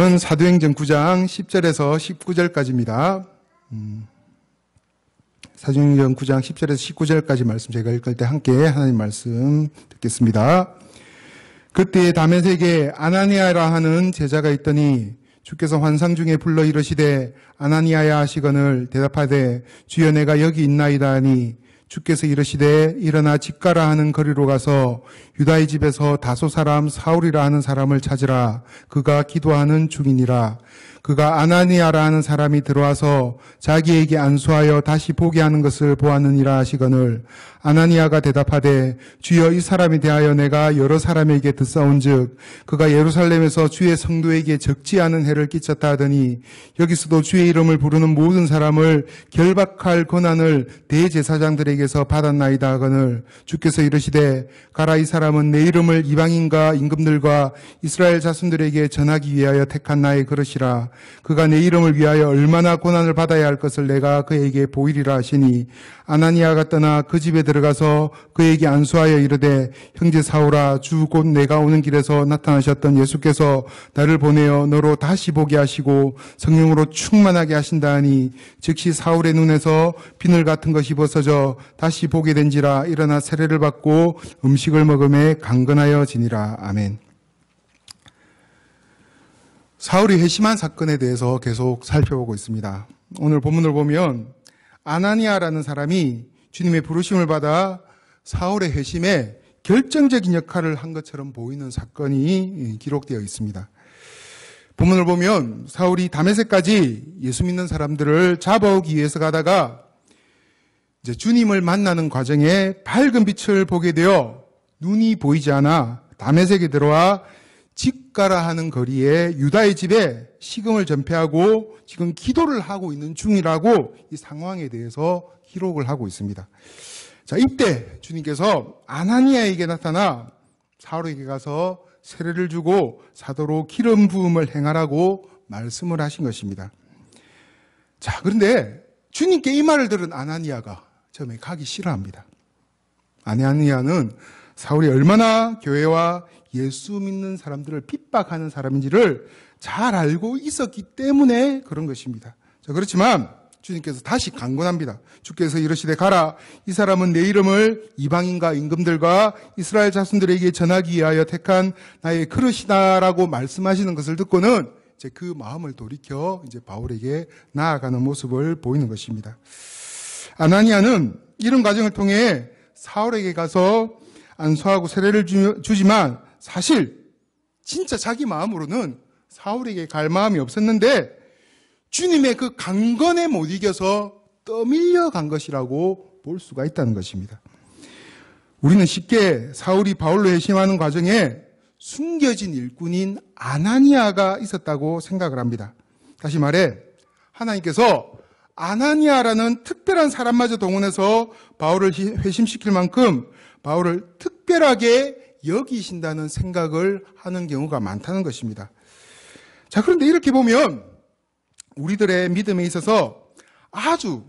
본문은 사도행전 9장 10절에서 19절까지입니다. 사도행전 9장 10절에서 19절까지 말씀 제가 읽을 때 함께 하나님 말씀 듣겠습니다. 그때 다메섹에 아나니아라 하는 제자가 있더니 주께서 환상 중에 불러 이르시되 아나니아야 하시거늘 대답하되 주여 내가 여기 있나이다 하니 주께서 이르시되 일어나 집가라 하는 거리로 가서 유다의 집에서 다소 사람 사울이라 하는 사람을 찾으라. 그가 기도하는 중이니라. 그가 아나니아라 하는 사람이 들어와서 자기에게 안수하여 다시 보게 하는 것을 보았느니라 하시거늘 아나니아가 대답하되 주여 이 사람에 대하여 내가 여러 사람에게 듣사온즉 그가 예루살렘에서 주의 성도에게 적지 않은 해를 끼쳤다 하더니 여기서도 주의 이름을 부르는 모든 사람을 결박할 권한을 대제사장들에게서 받았나이다 하거늘 주께서 이르시되 가라. 이 사람은 내 이름을 이방인과 임금들과 이스라엘 자손들에게 전하기 위하여 택한 나의 그릇이라. 그가 내 이름을 위하여 얼마나 고난을 받아야 할 것을 내가 그에게 보이리라 하시니 아나니아가 떠나 그 집에 들어가서 그에게 안수하여 이르되 형제 사울아 주 곧 내가 오는 길에서 나타나셨던 예수께서 나를 보내어 너로 다시 보게 하시고 성령으로 충만하게 하신다 하니 즉시 사울의 눈에서 비늘 같은 것이 벗어져 다시 보게 된지라. 일어나 세례를 받고 음식을 먹음에 강건하여 지니라. 아멘. 사울이 회심한 사건에 대해서 계속 살펴보고 있습니다. 오늘 본문을 보면 아나니아라는 사람이 주님의 부르심을 받아 사울의 회심에 결정적인 역할을 한 것처럼 보이는 사건이 기록되어 있습니다. 본문을 보면 사울이 다메섹까지 예수 믿는 사람들을 잡아오기 위해서 가다가 이제 주님을 만나는 과정에 밝은 빛을 보게 되어 눈이 보이지 않아 다메섹에 들어와 집가라 하는 거리에 유다의 집에 식음을 전폐하고 지금 기도를 하고 있는 중이라고 이 상황에 대해서 기록을 하고 있습니다. 자, 이때 주님께서 아나니아에게 나타나 사울에게 가서 세례를 주고 사도로 기름 부음을 행하라고 말씀을 하신 것입니다. 자, 그런데 주님께 이 말을 들은 아나니아가 처음에 가기 싫어합니다. 아나니아는 사울이 얼마나 교회와 예수 믿는 사람들을 핍박하는 사람인지를 잘 알고 있었기 때문에 그런 것입니다. 자, 그렇지만 주님께서 다시 강권합니다. 주께서 이르시되 가라. 이 사람은 내 이름을 이방인과 임금들과 이스라엘 자손들에게 전하기 위하여 택한 나의 그릇이다라고 말씀하시는 것을 듣고는 이제 그 마음을 돌이켜 이제 바울에게 나아가는 모습을 보이는 것입니다. 아나니아는 이런 과정을 통해 사울에게 가서 안수하고 세례를 주지만 사실 진짜 자기 마음으로는 사울에게 갈 마음이 없었는데 주님의 그 강건에 못 이겨서 떠밀려 간 것이라고 볼 수가 있다는 것입니다. 우리는 쉽게 사울이 바울로 회심하는 과정에 숨겨진 일꾼인 아나니아가 있었다고 생각을 합니다. 다시 말해 하나님께서 아나니아라는 특별한 사람마저 동원해서 바울을 회심시킬 만큼 바울을 특별하게 여기신다는 생각을 하는 경우가 많다는 것입니다. 자, 그런데 이렇게 보면 우리들의 믿음에 있어서 아주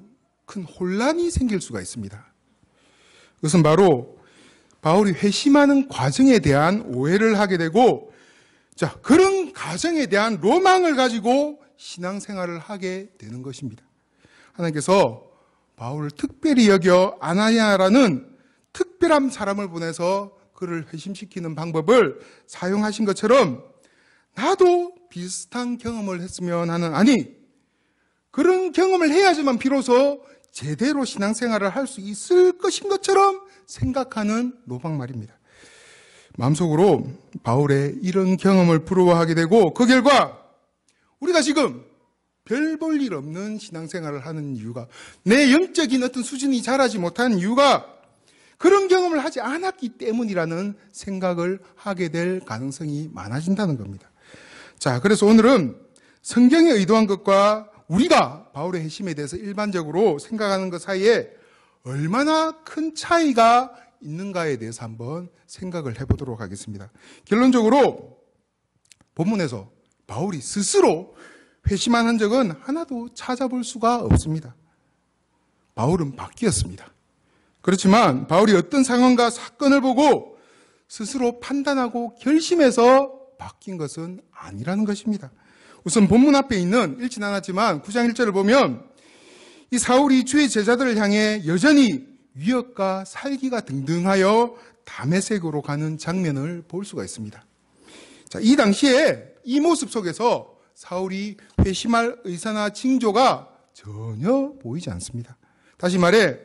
큰 혼란이 생길 수가 있습니다. 그것은 바로 바울이 회심하는 과정에 대한 오해를 하게 되고, 자, 그런 과정에 대한 로망을 가지고 신앙생활을 하게 되는 것입니다. 하나님께서 바울을 특별히 여겨 아나니아라는 특별한 사람을 보내서 그를 회심시키는 방법을 사용하신 것처럼 나도 비슷한 경험을 했으면 하는, 아니 그런 경험을 해야지만 비로소 제대로 신앙생활을 할 수 있을 것인 것처럼 생각하는 로망 말입니다. 마음속으로 바울의 이런 경험을 부러워하게 되고 그 결과 우리가 지금 별 볼 일 없는 신앙생활을 하는 이유가, 내 영적인 어떤 수준이 자라지 못한 이유가 그런 경험을 하지 않았기 때문이라는 생각을 하게 될 가능성이 많아진다는 겁니다. 자, 그래서 오늘은 성경에 의도한 것과 우리가 바울의 회심에 대해서 일반적으로 생각하는 것 사이에 얼마나 큰 차이가 있는가에 대해서 한번 생각을 해보도록 하겠습니다. 결론적으로 본문에서 바울이 스스로 회심한 흔적은 하나도 찾아볼 수가 없습니다. 바울은 바뀌었습니다. 그렇지만 바울이 어떤 상황과 사건을 보고 스스로 판단하고 결심해서 바뀐 것은 아니라는 것입니다. 우선 본문 앞에 있는 읽진 않았지만 9장 1절을 보면 이 사울이 주의 제자들을 향해 여전히 위협과 살기가 등등하여 다메섹으로 가는 장면을 볼 수가 있습니다. 자, 이 당시에 이 모습 속에서 사울이 회심할 의사나 징조가 전혀 보이지 않습니다. 다시 말해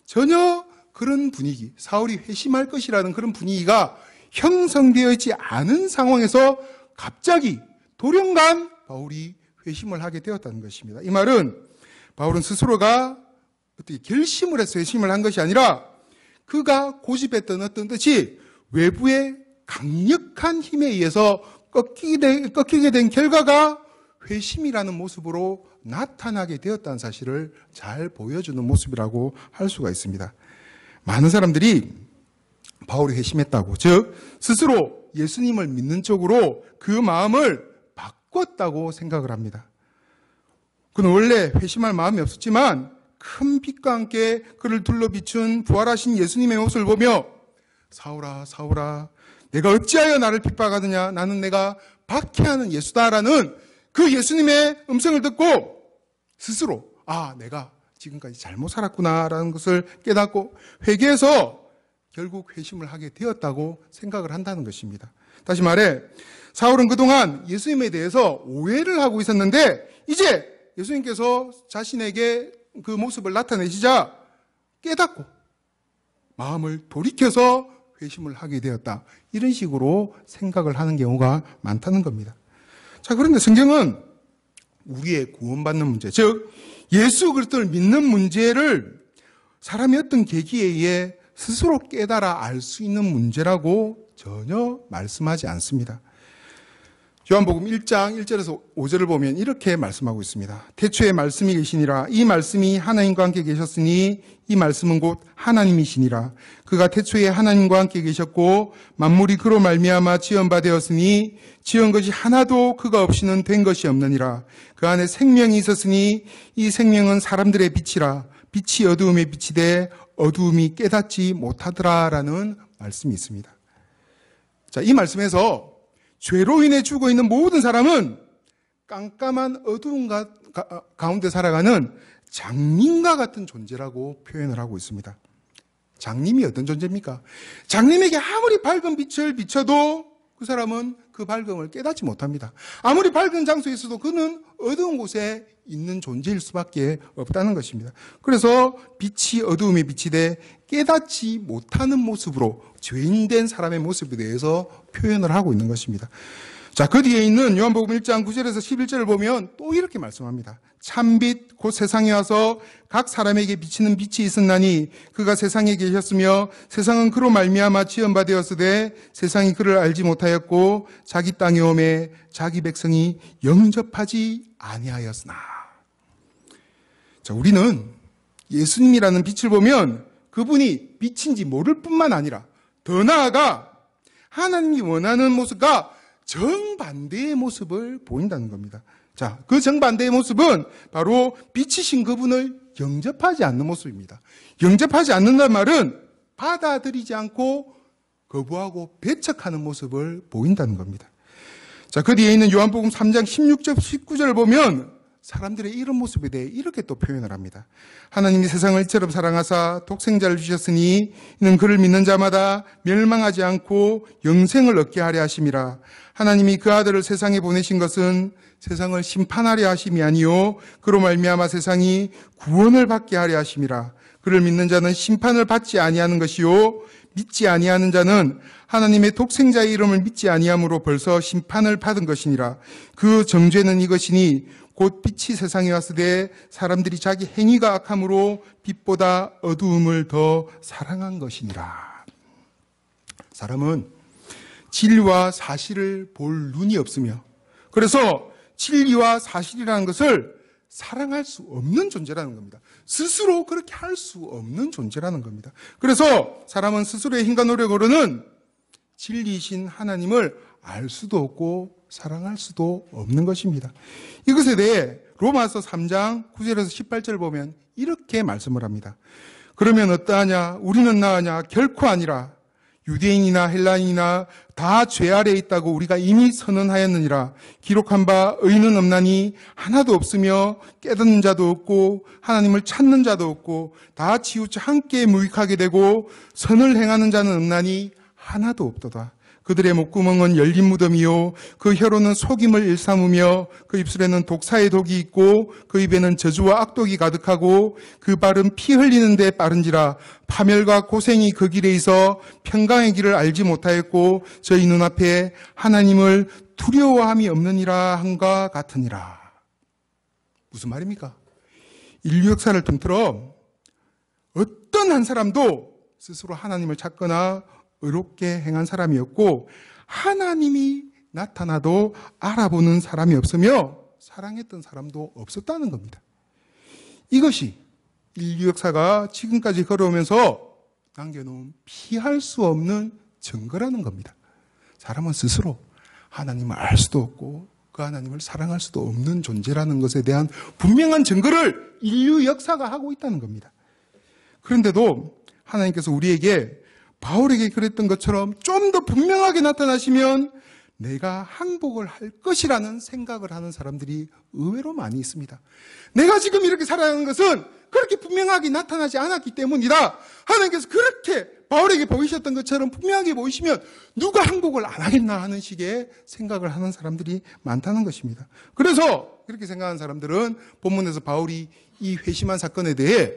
전혀 그런 분위기, 사울이 회심할 것이라는 그런 분위기가 형성되어 있지 않은 상황에서 갑자기 돌연간 바울이 회심을 하게 되었다는 것입니다. 이 말은 바울은 스스로가 어떻게 결심을 해서 회심을 한 것이 아니라 그가 고집했던 어떤 뜻이 외부의 강력한 힘에 의해서 꺾이게 된 결과가 회심이라는 모습으로 나타나게 되었다는 사실을 잘 보여주는 모습이라고 할 수가 있습니다. 많은 사람들이 바울이 회심했다고, 즉 스스로 예수님을 믿는 쪽으로 그 마음을 바꿨다고 생각을 합니다. 그는 원래 회심할 마음이 없었지만 큰 빛과 함께 그를 둘러 비춘 부활하신 예수님의 모습을 보며 사울아 사울아 내가 어찌하여 나를 핍박하느냐, 나는 내가 박해하는 예수다라는 그 예수님의 음성을 듣고 스스로 내가 지금까지 잘못 살았구나라는 것을 깨닫고 회개해서 결국 회심을 하게 되었다고 생각을 한다는 것입니다. 다시 말해 사울은 그동안 예수님에 대해서 오해를 하고 있었는데 이제 예수님께서 자신에게 그 모습을 나타내시자 깨닫고 마음을 돌이켜서 회심을 하게 되었다. 이런 식으로 생각을 하는 경우가 많다는 겁니다. 자, 그런데 성경은 우리의 구원받는 문제, 즉 예수 그리스도를 믿는 문제를 사람이 어떤 계기에 의해 스스로 깨달아 알 수 있는 문제라고 전혀 말씀하지 않습니다. 요한복음 1장 1절에서 5절을 보면 이렇게 말씀하고 있습니다. 태초에 말씀이 계시니라. 이 말씀이 하나님과 함께 계셨으니 이 말씀은 곧 하나님이시니라. 그가 태초에 하나님과 함께 계셨고 만물이 그로 말미암아 지은 바 되었으니 지은 것이 하나도 그가 없이는 된 것이 없느니라. 그 안에 생명이 있었으니 이 생명은 사람들의 빛이라. 빛이 어두움에 비치되 어두움이 깨닫지 못하더라라는 말씀이 있습니다. 자, 이 말씀에서 죄로 인해 죽어 있는 모든 사람은 깜깜한 어두운 가운데 살아가는 장님과 같은 존재라고 표현을 하고 있습니다. 장님이 어떤 존재입니까? 장님에게 아무리 밝은 빛을 비춰도 그 사람은 그 밝음을 깨닫지 못합니다. 아무리 밝은 장소에 있어도 그는 어두운 곳에 있는 존재일 수밖에 없다는 것입니다. 그래서 빛이 어두움에 비치되 깨닫지 못하는 모습으로 죄인된 사람의 모습에 대해서 표현을 하고 있는 것입니다. 자, 그 뒤에 있는 요한복음 1장 9절에서 11절을 보면 또 이렇게 말씀합니다. 참빛 곧 세상에 와서 각 사람에게 비치는 빛이 있었나니 그가 세상에 계셨으며 세상은 그로 말미암아 지은 바 되었으되 세상이 그를 알지 못하였고 자기 땅에 오매 자기 백성이 영접하지 아니하였으나. 자, 우리는 예수님이라는 빛을 보면 그분이 빛인지 모를 뿐만 아니라 더 나아가 하나님이 원하는 모습과 정반대의 모습을 보인다는 겁니다. 자, 그 정반대의 모습은 바로 빛이신 그분을 영접하지 않는 모습입니다. 영접하지 않는다는 말은 받아들이지 않고 거부하고 배척하는 모습을 보인다는 겁니다. 자, 그 뒤에 있는 요한복음 3장 16절 19절을 보면 사람들의 이런 모습에 대해 이렇게 또 표현을 합니다. 하나님이 세상을 이처럼 사랑하사 독생자를 주셨으니 이는 그를 믿는 자마다 멸망하지 않고 영생을 얻게 하려 하심이라. 하나님이 그 아들을 세상에 보내신 것은 세상을 심판하려 하심이 아니요 그로 말미암아 세상이 구원을 받게 하려 하심이라. 그를 믿는 자는 심판을 받지 아니하는 것이요 믿지 아니하는 자는 하나님의 독생자의 이름을 믿지 아니함으로 벌써 심판을 받은 것이니라. 그 정죄는 이것이니 곧 빛이 세상에 왔으되 사람들이 자기 행위가 악함으로 빛보다 어두움을 더 사랑한 것이니라. 사람은 진리와 사실을 볼 눈이 없으며 그래서 진리와 사실이라는 것을 사랑할 수 없는 존재라는 겁니다. 스스로 그렇게 할 수 없는 존재라는 겁니다. 그래서 사람은 스스로의 힘과 노력으로는 진리이신 하나님을 알 수도 없고 사랑할 수도 없는 것입니다. 이것에 대해 로마서 3장 9절에서 18절을 보면 이렇게 말씀을 합니다. 그러면 어떠하냐? 우리는 나으냐? 결코 아니라. 유대인이나 헬라인이나 다 죄 아래에 있다고 우리가 이미 선언하였느니라. 기록한 바 의인은 없나니 하나도 없으며 깨닫는 자도 없고 하나님을 찾는 자도 없고 다 치우쳐 함께 무익하게 되고 선을 행하는 자는 없나니 하나도 없도다. 그들의 목구멍은 열린 무덤이요 그 혀로는 속임을 일삼으며 그 입술에는 독사의 독이 있고 그 입에는 저주와 악독이 가득하고 그 발은 피 흘리는 데 빠른지라. 파멸과 고생이 그 길에 있어 평강의 길을 알지 못하였고 저희 눈앞에 하나님을 두려워함이 없느니라 한과 같으니라. 무슨 말입니까? 인류 역사를 통틀어 어떤 한 사람도 스스로 하나님을 찾거나 의롭게 행한 사람이었고 하나님이 나타나도 알아보는 사람이 없으며 사랑했던 사람도 없었다는 겁니다. 이것이 인류 역사가 지금까지 걸어오면서 남겨놓은 피할 수 없는 증거라는 겁니다. 사람은 스스로 하나님을 알 수도 없고 그 하나님을 사랑할 수도 없는 존재라는 것에 대한 분명한 증거를 인류 역사가 하고 있다는 겁니다. 그런데도 하나님께서 우리에게 바울에게 그랬던 것처럼 좀 더 분명하게 나타나시면 내가 항복을 할 것이라는 생각을 하는 사람들이 의외로 많이 있습니다. 내가 지금 이렇게 살아가는 것은 그렇게 분명하게 나타나지 않았기 때문이다. 하나님께서 그렇게 바울에게 보이셨던 것처럼 분명하게 보이시면 누가 항복을 안 하겠나 하는 식의 생각을 하는 사람들이 많다는 것입니다. 그래서 그렇게 생각하는 사람들은 본문에서 바울이 이 회심한 사건에 대해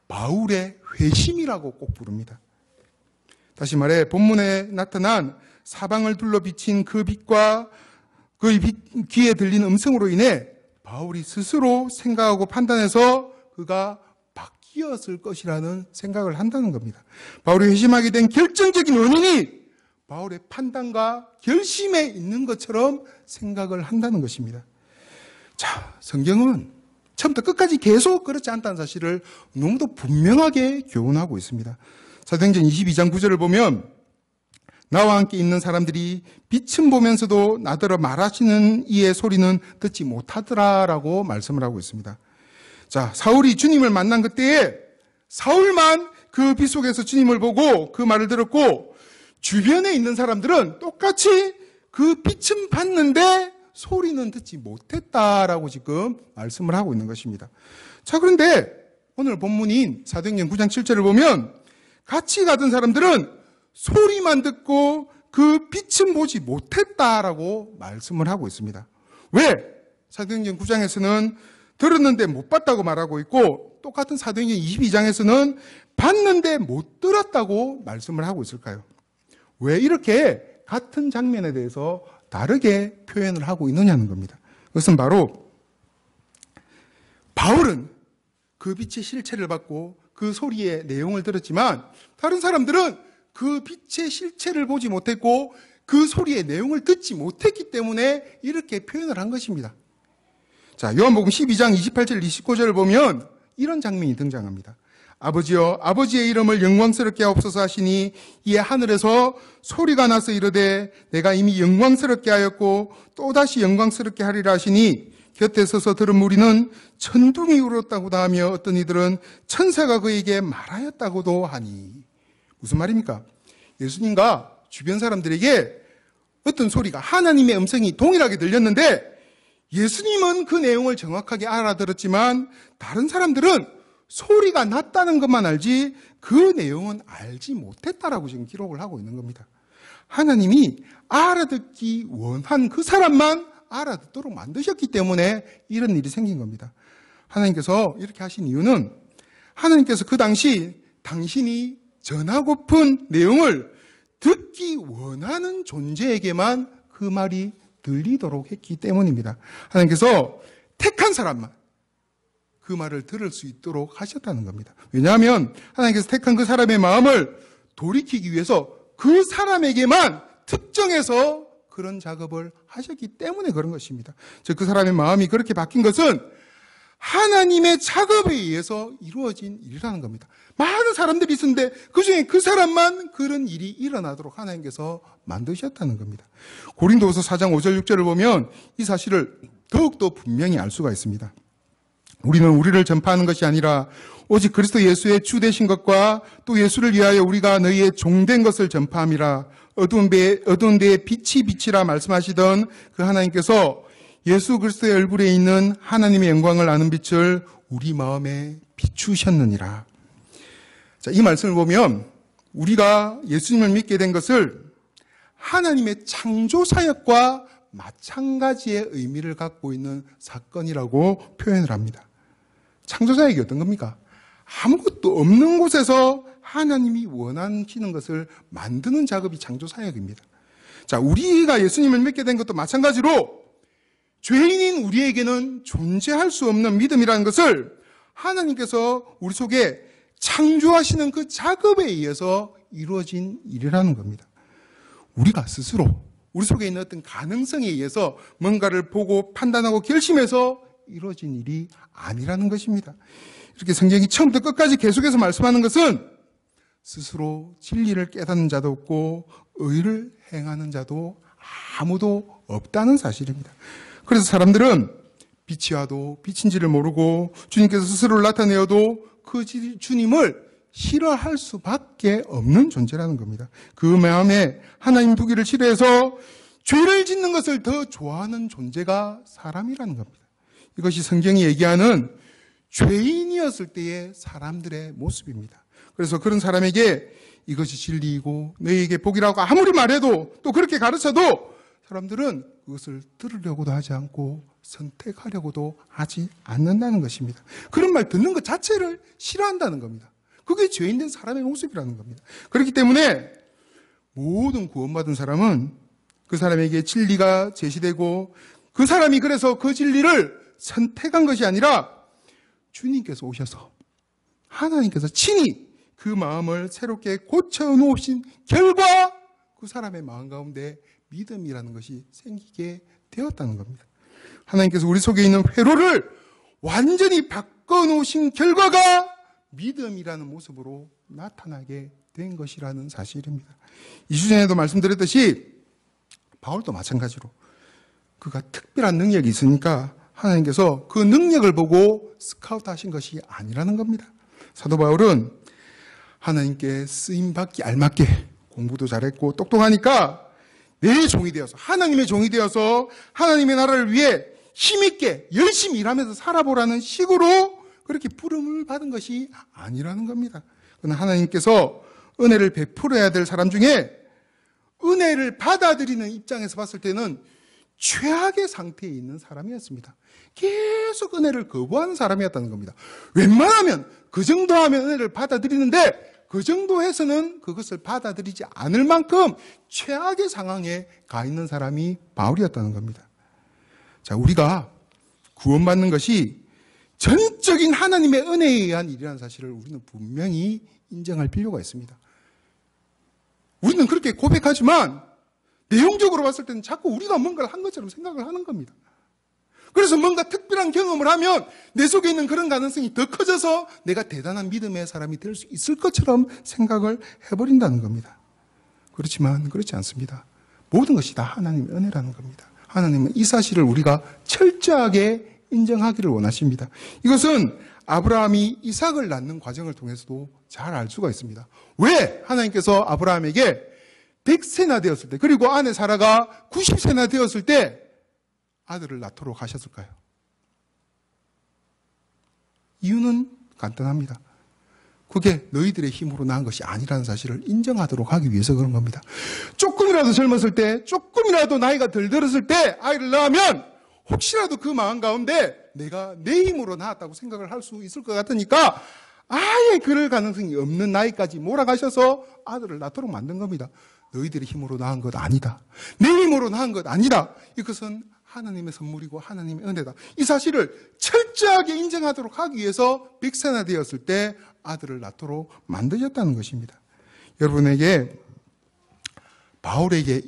바울의 회심이라고 꼭 부릅니다. 다시 말해 본문에 나타난 사방을 둘러 비친 그 빛과 그 귀에 들리는 음성으로 인해 바울이 스스로 생각하고 판단해서 그가 바뀌었을 것이라는 생각을 한다는 겁니다. 바울이 회심하게 된 결정적인 원인이 바울의 판단과 결심에 있는 것처럼 생각을 한다는 것입니다. 자, 성경은 처음부터 끝까지 계속 그렇지 않다는 사실을 너무도 분명하게 교훈하고 있습니다. 사도행전 22장 9절을 보면 나와 함께 있는 사람들이 빛은 보면서도 나더러 말하시는 이의 소리는 듣지 못하더라라고 말씀을 하고 있습니다. 자, 사울이 주님을 만난 그때에 사울만 그 빛 속에서 주님을 보고 그 말을 들었고 주변에 있는 사람들은 똑같이 그 빛은 봤는데 소리는 듣지 못했다라고 지금 말씀을 하고 있는 것입니다. 자, 그런데 오늘 본문인 사도행전 9장 7절을 보면 같이 가던 사람들은 소리만 듣고 그 빛은 보지 못했다라고 말씀을 하고 있습니다. 왜? 사도행전 9장에서는 들었는데 못 봤다고 말하고 있고 똑같은 사도행전 22장에서는 봤는데 못 들었다고 말씀을 하고 있을까요? 왜 이렇게 같은 장면에 대해서 다르게 표현을 하고 있느냐는 겁니다. 그것은 바로 바울은 그 빛의 실체를 받고 그 소리의 내용을 들었지만 다른 사람들은 그 빛의 실체를 보지 못했고 그 소리의 내용을 듣지 못했기 때문에 이렇게 표현을 한 것입니다. 자, 요한복음 12장 28절 29절을 보면 이런 장면이 등장합니다. 아버지여 아버지의 이름을 영광스럽게 하옵소서 하시니 이에 하늘에서 소리가 나서 이르되 내가 이미 영광스럽게 하였고 또다시 영광스럽게 하리라 하시니 곁에 서서 들은 무리는 천둥이 울었다고도 하며 어떤 이들은 천사가 그에게 말하였다고도 하니. 무슨 말입니까? 예수님과 주변 사람들에게 어떤 소리가 하나님의 음성이 동일하게 들렸는데 예수님은 그 내용을 정확하게 알아들었지만 다른 사람들은 소리가 났다는 것만 알지 그 내용은 알지 못했다라고 지금 기록을 하고 있는 겁니다. 하나님이 알아듣기 원한 그 사람만 알아듣도록 만드셨기 때문에 이런 일이 생긴 겁니다. 하나님께서 이렇게 하신 이유는 하나님께서 그 당시 당신이 전하고픈 내용을 듣기 원하는 존재에게만 그 말이 들리도록 했기 때문입니다. 하나님께서 택한 사람만 그 말을 들을 수 있도록 하셨다는 겁니다. 왜냐하면 하나님께서 택한 그 사람의 마음을 돌이키기 위해서 그 사람에게만 특정해서 그런 작업을 하셨기 때문에 그런 것입니다. 즉 그 사람의 마음이 그렇게 바뀐 것은 하나님의 작업에 의해서 이루어진 일이라는 겁니다. 많은 사람들이 있었는데 그중에 그 사람만 그런 일이 일어나도록 하나님께서 만드셨다는 겁니다. 고린도후서 4장 5절 6절을 보면 이 사실을 더욱더 분명히 알 수가 있습니다. 우리는 우리를 전파하는 것이 아니라 오직 그리스도 예수의 주 되신 것과 또 예수를 위하여 우리가 너희의 종된 것을 전파함이라. 어두운 데에 빛이 빛이라 말씀하시던 그 하나님께서 예수 그리스도의 얼굴에 있는 하나님의 영광을 아는 빛을 우리 마음에 비추셨느니라. 자, 이 말씀을 보면 우리가 예수님을 믿게 된 것을 하나님의 창조 사역과 마찬가지의 의미를 갖고 있는 사건이라고 표현을 합니다. 창조 사역이 어떤 겁니까? 아무것도 없는 곳에서 하나님이 원하시는 것을 만드는 작업이 창조 사역입니다. 자, 우리가 예수님을 믿게 된 것도 마찬가지로 죄인인 우리에게는 존재할 수 없는 믿음이라는 것을 하나님께서 우리 속에 창조하시는 그 작업에 의해서 이루어진 일이라는 겁니다. 우리가 스스로 우리 속에 있는 어떤 가능성에 의해서 뭔가를 보고 판단하고 결심해서 이루어진 일이 아니라는 것입니다. 이렇게 성경이 처음부터 끝까지 계속해서 말씀하는 것은 스스로 진리를 깨닫는 자도 없고 의를 행하는 자도 아무도 없다는 사실입니다. 그래서 사람들은 빛이 와도 빛인지를 모르고 주님께서 스스로를 나타내어도 그 주님을 싫어할 수밖에 없는 존재라는 겁니다. 그 마음에 하나님 두기를 싫어해서 죄를 짓는 것을 더 좋아하는 존재가 사람이라는 겁니다. 이것이 성경이 얘기하는 죄인이었을 때의 사람들의 모습입니다. 그래서 그런 사람에게 이것이 진리이고 너희에게 복이라고 아무리 말해도 또 그렇게 가르쳐도 사람들은 그것을 들으려고도 하지 않고 선택하려고도 하지 않는다는 것입니다. 그런 말 듣는 것 자체를 싫어한다는 겁니다. 그게 죄인된 사람의 모습이라는 겁니다. 그렇기 때문에 모든 구원받은 사람은 그 사람에게 진리가 제시되고 그 사람이 그래서 그 진리를 선택한 것이 아니라 주님께서 오셔서 하나님께서 친히 그 마음을 새롭게 고쳐놓으신 결과 그 사람의 마음 가운데 믿음이라는 것이 생기게 되었다는 겁니다. 하나님께서 우리 속에 있는 회로를 완전히 바꿔놓으신 결과가 믿음이라는 모습으로 나타나게 된 것이라는 사실입니다. 2주 전에도 말씀드렸듯이 바울도 마찬가지로 그가 특별한 능력이 있으니까 하나님께서 그 능력을 보고 스카우트 하신 것이 아니라는 겁니다. 사도 바울은 하나님께 쓰임받기 알맞게 공부도 잘했고 똑똑하니까 내 종이 되어서 하나님의 종이 되어서 하나님의 나라를 위해 힘있게 열심히 일하면서 살아보라는 식으로 그렇게 부름을 받은 것이 아니라는 겁니다. 그러나 하나님께서 은혜를 베풀어야 될 사람 중에 은혜를 받아들이는 입장에서 봤을 때는 최악의 상태에 있는 사람이었습니다. 계속 은혜를 거부하는 사람이었다는 겁니다. 웬만하면 그 정도 하면 은혜를 받아들이는데 그 정도 해서는 그것을 받아들이지 않을 만큼 최악의 상황에 가 있는 사람이 바울이었다는 겁니다. 자, 우리가 구원받는 것이 전적인 하나님의 은혜에 의한 일이라는 사실을 우리는 분명히 인정할 필요가 있습니다. 우리는 그렇게 고백하지만 내용적으로 봤을 때는 자꾸 우리가 뭔가를 한 것처럼 생각을 하는 겁니다. 그래서 뭔가 특별한 경험을 하면 내 속에 있는 그런 가능성이 더 커져서 내가 대단한 믿음의 사람이 될 수 있을 것처럼 생각을 해버린다는 겁니다. 그렇지만 그렇지 않습니다. 모든 것이 다 하나님의 은혜라는 겁니다. 하나님은 이 사실을 우리가 철저하게 인정하기를 원하십니다. 이것은 아브라함이 이삭을 낳는 과정을 통해서도 잘 알 수가 있습니다. 왜 하나님께서 아브라함에게 100세나 되었을 때 그리고 아내 사라가 90세나 되었을 때 아들을 낳도록 하셨을까요? 이유는 간단합니다. 그게 너희들의 힘으로 낳은 것이 아니라는 사실을 인정하도록 하기 위해서 그런 겁니다. 조금이라도 젊었을 때, 조금이라도 나이가 덜 들었을 때 아이를 낳으면 혹시라도 그 마음 가운데 내가 내 힘으로 낳았다고 생각을 할 수 있을 것 같으니까 아예 그럴 가능성이 없는 나이까지 몰아가셔서 아들을 낳도록 만든 겁니다. 너희들의 힘으로 낳은 것 아니다. 내 힘으로 낳은 것 아니다. 이것은 하나님의 선물이고 하나님의 은혜다. 이 사실을 철저하게 인정하도록 하기 위해서 100세나 되었을 때 아들을 낳도록 만드셨다는 것입니다. 여러분에게 바울에게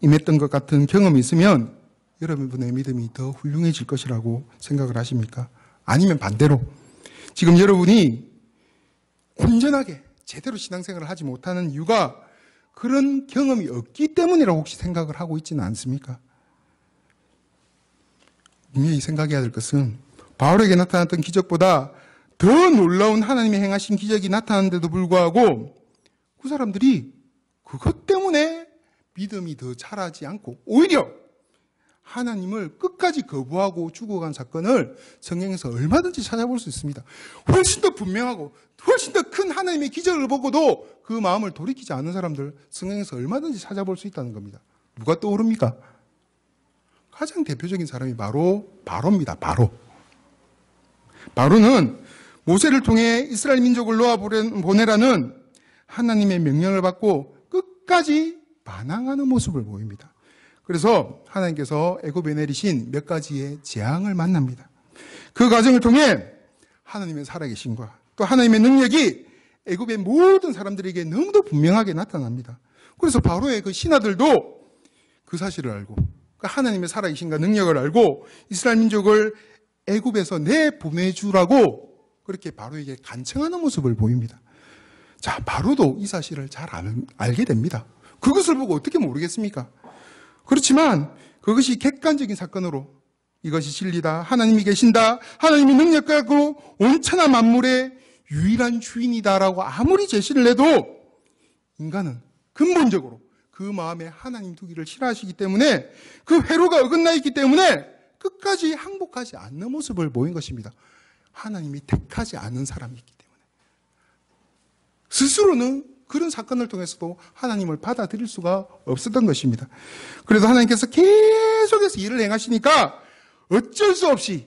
임했던 것 같은 경험이 있으면 여러분의 믿음이 더 훌륭해질 것이라고 생각을 하십니까? 아니면 반대로 지금 여러분이 온전하게 제대로 신앙생활을 하지 못하는 이유가 그런 경험이 없기 때문이라고 혹시 생각을 하고 있지는 않습니까? 분명히 생각해야 될 것은 바울에게 나타났던 기적보다 더 놀라운 하나님의 행하신 기적이 나타났는데도 불구하고 그 사람들이 그것 때문에 믿음이 더 자라지 않고 오히려 하나님을 끝까지 거부하고 죽어간 사건을 성경에서 얼마든지 찾아볼 수 있습니다. 훨씬 더 분명하고 훨씬 더 큰 하나님의 기적을 보고도 그 마음을 돌이키지 않은 사람들 성경에서 얼마든지 찾아볼 수 있다는 겁니다. 누가 떠오릅니까? 가장 대표적인 사람이 바로 바로입니다. 바로는 모세를 통해 이스라엘 민족을 놓아 보내라는 하나님의 명령을 받고 끝까지 반항하는 모습을 보입니다. 그래서 하나님께서 애굽에 내리신 몇 가지의 재앙을 만납니다. 그 과정을 통해 하나님의 살아계심과 또 하나님의 능력이 애굽의 모든 사람들에게 너무도 분명하게 나타납니다. 그래서 바로의 그 신하들도 그 사실을 알고 하나님의 살아계심과 능력을 알고 이스라엘 민족을 애굽에서 내보내주라고 그렇게 바로에게 간청하는 모습을 보입니다. 자, 바로도 이 사실을 잘 알게 됩니다. 그것을 보고 어떻게 모르겠습니까? 그렇지만 그것이 객관적인 사건으로 이것이 진리다, 하나님이 계신다, 하나님이 능력 갖고 온천한 만물의 유일한 주인이다라고 아무리 제시를 해도 인간은 근본적으로 그 마음에 하나님 두기를 싫어하시기 때문에 그 회로가 어긋나 있기 때문에 끝까지 항복하지 않는 모습을 보인 것입니다. 하나님이 택하지 않은 사람이기 때문에 스스로는 그런 사건을 통해서도 하나님을 받아들일 수가 없었던 것입니다. 그래도 하나님께서 계속해서 일을 행하시니까 어쩔 수 없이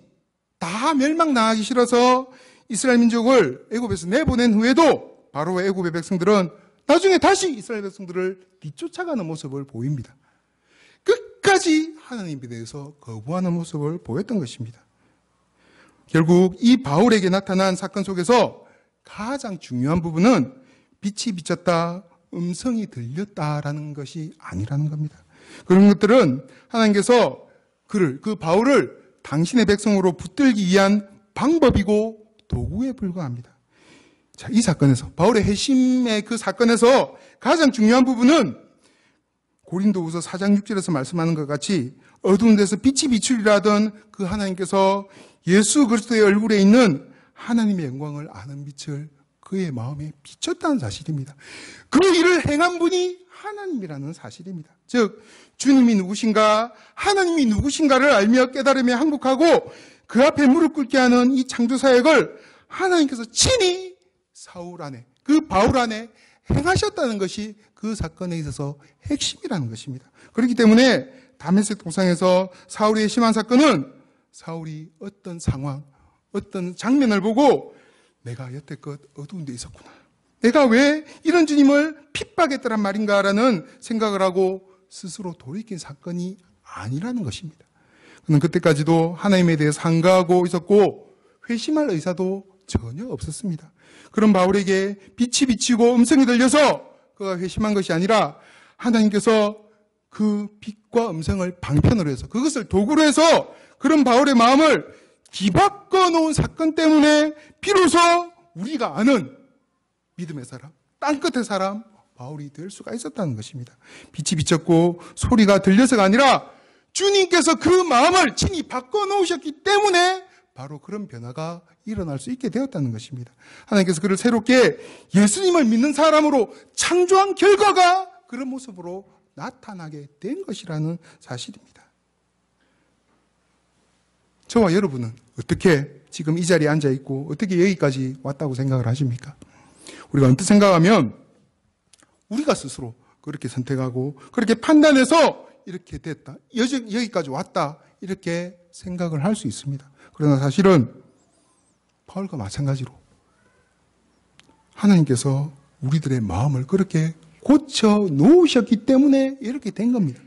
다 멸망당하기 싫어서 이스라엘 민족을 애굽에서 내보낸 후에도 바로 애굽의 백성들은 나중에 다시 이스라엘 백성들을 뒤쫓아가는 모습을 보입니다. 끝까지 하나님에 대해서 거부하는 모습을 보였던 것입니다. 결국 이 바울에게 나타난 사건 속에서 가장 중요한 부분은 빛이 비쳤다, 음성이 들렸다라는 것이 아니라는 겁니다. 그런 것들은 하나님께서 그 바울을 당신의 백성으로 붙들기 위한 방법이고 도구에 불과합니다. 자, 이 사건에서 바울의 회심의 그 사건에서 가장 중요한 부분은 고린도후서 4장 6절에서 말씀하는 것 같이 어두운 데서 빛이 비추리라 하던 그 하나님께서 예수 그리스도의 얼굴에 있는 하나님의 영광을 아는 빛을 그의 마음에 비쳤다는 사실입니다. 그 일을 행한 분이 하나님이라는 사실입니다. 즉 주님이 누구신가, 하나님이 누구신가를 알며 깨달으며 항복하고 그 앞에 무릎 꿇게 하는 이 창조 사역을 하나님께서 친히 사울 안에, 그 바울 안에 행하셨다는 것이 그 사건에 있어서 핵심이라는 것입니다. 그렇기 때문에 다메섹 도상에서 사울의 심한 사건은 사울이 어떤 상황, 어떤 장면을 보고 내가 여태껏 어두운 데 있었구나, 내가 왜 이런 주님을 핍박했더란 말인가라는 생각을 하고 스스로 돌이킨 사건이 아니라는 것입니다. 그는 그때까지도 하나님에 대해 상가하고 있었고 회심할 의사도 전혀 없었습니다. 그런 바울에게 빛이 비치고 음성이 들려서 그가 회심한 것이 아니라 하나님께서 그 빛과 음성을 방편으로 해서 그것을 도구로 해서 그런 바울의 마음을 뒤바꿔 놓은 사건 때문에 비로소 우리가 아는 믿음의 사람, 땅끝의 사람 바울이 될 수가 있었다는 것입니다. 빛이 비쳤고 소리가 들려서가 아니라 주님께서 그 마음을 친히 바꿔 놓으셨기 때문에 바로 그런 변화가 일어날 수 있게 되었다는 것입니다. 하나님께서 그를 새롭게 예수님을 믿는 사람으로 창조한 결과가 그런 모습으로 나타나게 된 것이라는 사실입니다. 저와 여러분은 어떻게 지금 이 자리에 앉아 있고 어떻게 여기까지 왔다고 생각을 하십니까? 우리가 언뜻 생각하면 우리가 스스로 그렇게 선택하고 그렇게 판단해서 이렇게 됐다, 여기까지 왔다 이렇게 생각을 할 수 있습니다. 그러나 사실은 바울과 마찬가지로 하나님께서 우리들의 마음을 그렇게 고쳐 놓으셨기 때문에 이렇게 된 겁니다.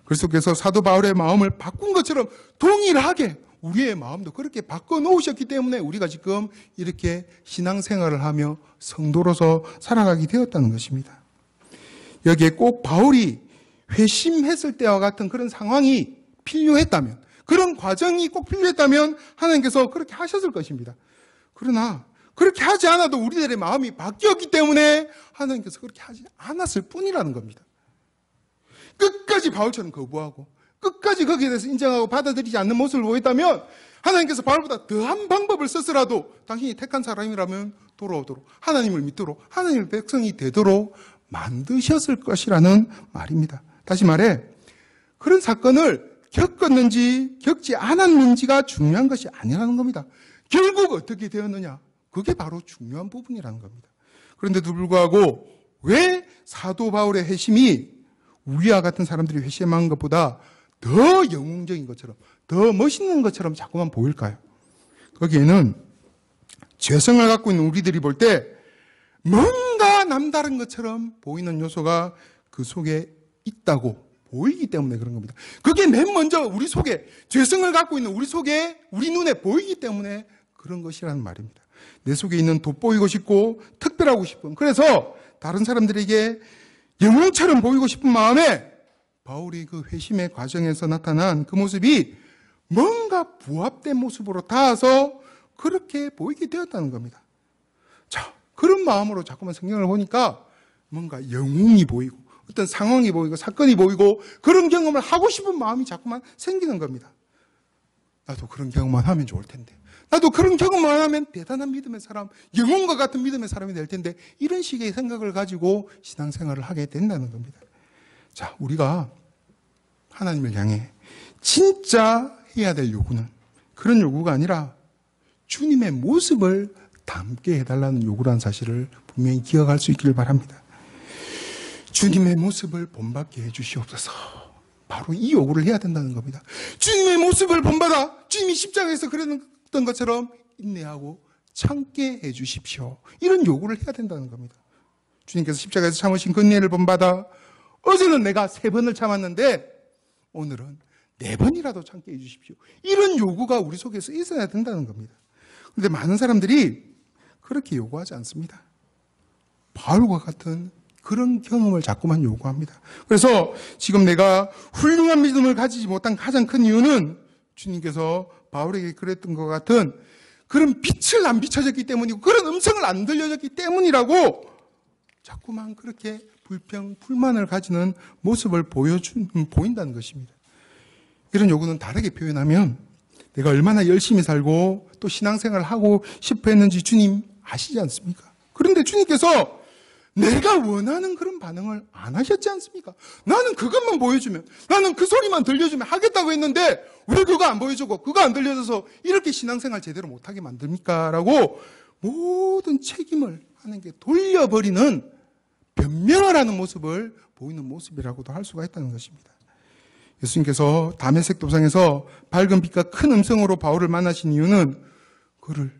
그래서 사도 바울의 마음을 바꾼 것처럼 동일하게 우리의 마음도 그렇게 바꿔 놓으셨기 때문에 우리가 지금 이렇게 신앙생활을 하며 성도로서 살아가게 되었다는 것입니다. 여기에 꼭 바울이 회심했을 때와 같은 그런 상황이 필요했다면, 그런 과정이 꼭 필요했다면 하나님께서 그렇게 하셨을 것입니다. 그러나 그렇게 하지 않아도 우리들의 마음이 바뀌었기 때문에 하나님께서 그렇게 하지 않았을 뿐이라는 겁니다. 끝까지 바울처럼 거부하고 끝까지 거기에 대해서 인정하고 받아들이지 않는 모습을 보였다면 하나님께서 바울보다 더한 방법을 썼으라도 당신이 택한 사람이라면 돌아오도록, 하나님을 믿도록, 하나님의 백성이 되도록 만드셨을 것이라는 말입니다. 다시 말해 그런 사건을 겪었는지 겪지 않았는지가 중요한 것이 아니라는 겁니다. 결국 어떻게 되었느냐, 그게 바로 중요한 부분이라는 겁니다. 그런데도 불구하고 왜 사도 바울의 회심이 우리와 같은 사람들이 회심한 것보다 더 영웅적인 것처럼, 더 멋있는 것처럼 자꾸만 보일까요? 거기에는 죄성을 갖고 있는 우리들이 볼 때 뭔가 남다른 것처럼 보이는 요소가 그 속에 있다고 보이기 때문에 그런 겁니다. 그게 맨 먼저 우리 속에, 죄성을 갖고 있는 우리 속에, 우리 눈에 보이기 때문에 그런 것이라는 말입니다. 내 속에 있는 돋보이고 싶고 특별하고 싶은, 그래서 다른 사람들에게 영웅처럼 보이고 싶은 마음에 바울이 그 회심의 과정에서 나타난 그 모습이 뭔가 부합된 모습으로 닿아서 그렇게 보이게 되었다는 겁니다. 자, 그런 마음으로 자꾸만 성경을 보니까 뭔가 영웅이 보이고 어떤 상황이 보이고 사건이 보이고 그런 경험을 하고 싶은 마음이 자꾸만 생기는 겁니다. 나도 그런 경험만 하면 좋을 텐데, 나도 그런 경험만 하면 대단한 믿음의 사람, 영웅과 같은 믿음의 사람이 될 텐데, 이런 식의 생각을 가지고 신앙생활을 하게 된다는 겁니다. 자, 우리가 하나님을 향해 진짜 해야 될 요구는 그런 요구가 아니라 주님의 모습을 담게 해달라는 요구라는 사실을 분명히 기억할 수 있기를 바랍니다. 주님의 모습을 본받게 해주시옵소서. 바로 이 요구를 해야 된다는 겁니다. 주님의 모습을 본받아 주님이 십자가에서 그랬던 것처럼 인내하고 참게 해주십시오. 이런 요구를 해야 된다는 겁니다. 주님께서 십자가에서 참으신 그 은혜를 본받아 어제는 내가 3번을 참았는데 오늘은 4번이라도 참게 해주십시오. 이런 요구가 우리 속에서 있어야 된다는 겁니다. 그런데 많은 사람들이 그렇게 요구하지 않습니다. 바울과 같은 그런 경험을 자꾸만 요구합니다. 그래서 지금 내가 훌륭한 믿음을 가지지 못한 가장 큰 이유는 주님께서 바울에게 그랬던 것 같은 그런 빛을 안 비춰졌기 때문이고 그런 음성을 안 들려졌기 때문이라고 자꾸만 그렇게 불평, 불만을 가지는 모습을 보인다는 것입니다. 이런 요구는 다르게 표현하면 내가 얼마나 열심히 살고 또 신앙생활을 하고 싶어 했는지 주님 아시지 않습니까? 그런데 주님께서 내가 원하는 그런 반응을 안 하셨지 않습니까? 나는 그것만 보여주면, 나는 그 소리만 들려주면 하겠다고 했는데 왜 그거 안 보여주고 그거 안 들려줘서 이렇게 신앙생활 제대로 못하게 만듭니까? 라고 모든 책임을 하나님께 돌려버리는 변명을 하는 모습을 보이는 모습이라고도 할 수가 있다는 것입니다. 예수님께서 다메섹 도상에서 밝은 빛과 큰 음성으로 바울을 만나신 이유는 그를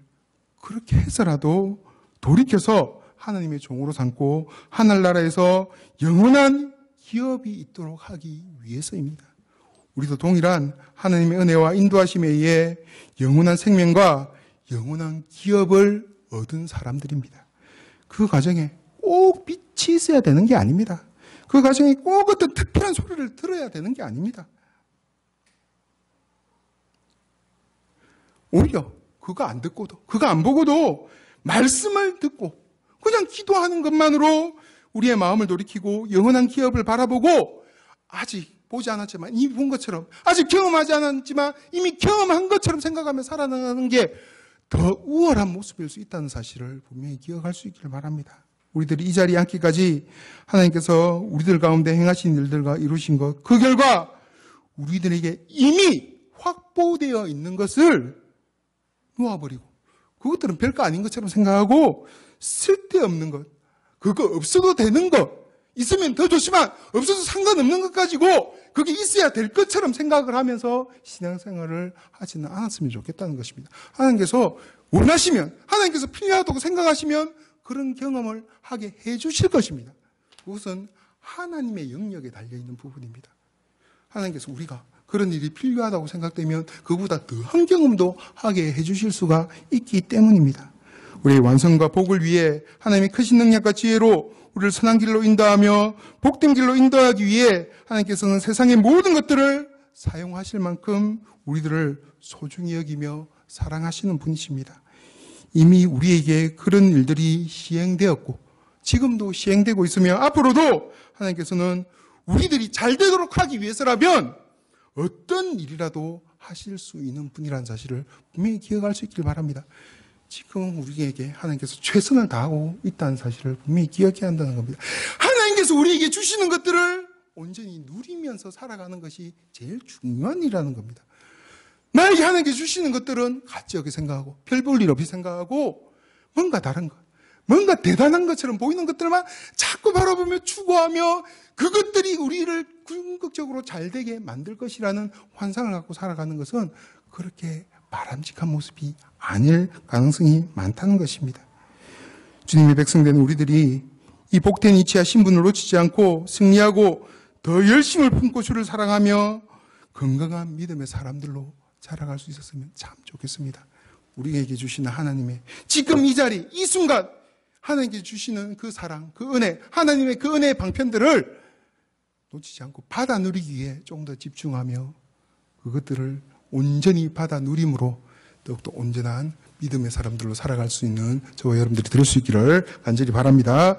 그렇게 해서라도 돌이켜서 하나님의 종으로 삼고 하늘나라에서 영원한 기업이 있도록 하기 위해서입니다. 우리도 동일한 하나님의 은혜와 인도하심에 의해 영원한 생명과 영원한 기업을 얻은 사람들입니다. 그 과정에 꼭 빛이 있어야 되는 게 아닙니다. 그 과정에 꼭 어떤 특별한 소리를 들어야 되는 게 아닙니다. 오히려 그거 안 듣고도, 그거 안 보고도 말씀을 듣고 그냥 기도하는 것만으로 우리의 마음을 돌이키고 영원한 기업을 바라보고 아직 보지 않았지만 이미 본 것처럼, 아직 경험하지 않았지만 이미 경험한 것처럼 생각하며 살아나가는 게 더 우월한 모습일 수 있다는 사실을 분명히 기억할 수 있기를 바랍니다. 우리들이 이 자리에 앉기까지 하나님께서 우리들 가운데 행하신 일들과 이루신 것, 그 결과 우리들에게 이미 확보되어 있는 것을 놓아버리고 그것들은 별거 아닌 것처럼 생각하고 쓸데없는 것, 그거 없어도 되는 것, 있으면 더 좋지만 없어도 상관없는 것 가지고 그게 있어야 될 것처럼 생각을 하면서 신앙생활을 하지는 않았으면 좋겠다는 것입니다. 하나님께서 원하시면, 하나님께서 필요하다고 생각하시면 그런 경험을 하게 해주실 것입니다. 그것은 하나님의 영역에 달려있는 부분입니다. 하나님께서 우리가 그런 일이 필요하다고 생각되면 그보다 더한 경험도 하게 해주실 수가 있기 때문입니다. 우리의 완성과 복을 위해 하나님의 크신 능력과 지혜로 우리를 선한 길로 인도하며 복된 길로 인도하기 위해 하나님께서는 세상의 모든 것들을 사용하실 만큼 우리들을 소중히 여기며 사랑하시는 분이십니다. 이미 우리에게 그런 일들이 시행되었고 지금도 시행되고 있으며 앞으로도 하나님께서는 우리들이 잘 되도록 하기 위해서라면 어떤 일이라도 하실 수 있는 분이라는 사실을 분명히 기억할 수 있길 바랍니다. 지금 우리에게 하나님께서 최선을 다하고 있다는 사실을 분명히 기억해야 한다는 겁니다. 하나님께서 우리에게 주시는 것들을 온전히 누리면서 살아가는 것이 제일 중요한 일이라는 겁니다. 나에게 하나님께 주시는 것들은 가치없게 생각하고 별 볼 일 없이 생각하고 뭔가 다른 것, 뭔가 대단한 것처럼 보이는 것들만 자꾸 바라보며 추구하며 그것들이 우리를 궁극적으로 잘되게 만들 것이라는 환상을 갖고 살아가는 것은 그렇게 바람직한 모습이 아닐 가능성이 많다는 것입니다. 주님의 백성된 우리들이 이 복된 이치와 신분을 놓치지 않고 승리하고 더 열심을 품고 주를 사랑하며 건강한 믿음의 사람들로 자라갈 수 있었으면 참 좋겠습니다. 우리에게 주시는 하나님의 지금 이 자리, 이 순간 하나님께 주시는 그 사랑, 그 은혜, 하나님의 그 은혜의 방편들을 놓치지 않고 받아 누리기 위해 조금 더 집중하며 그것들을 온전히 받아 누림으로 더욱더 온전한 믿음의 사람들로 살아갈 수 있는 저와 여러분들이 될 수 있기를 간절히 바랍니다.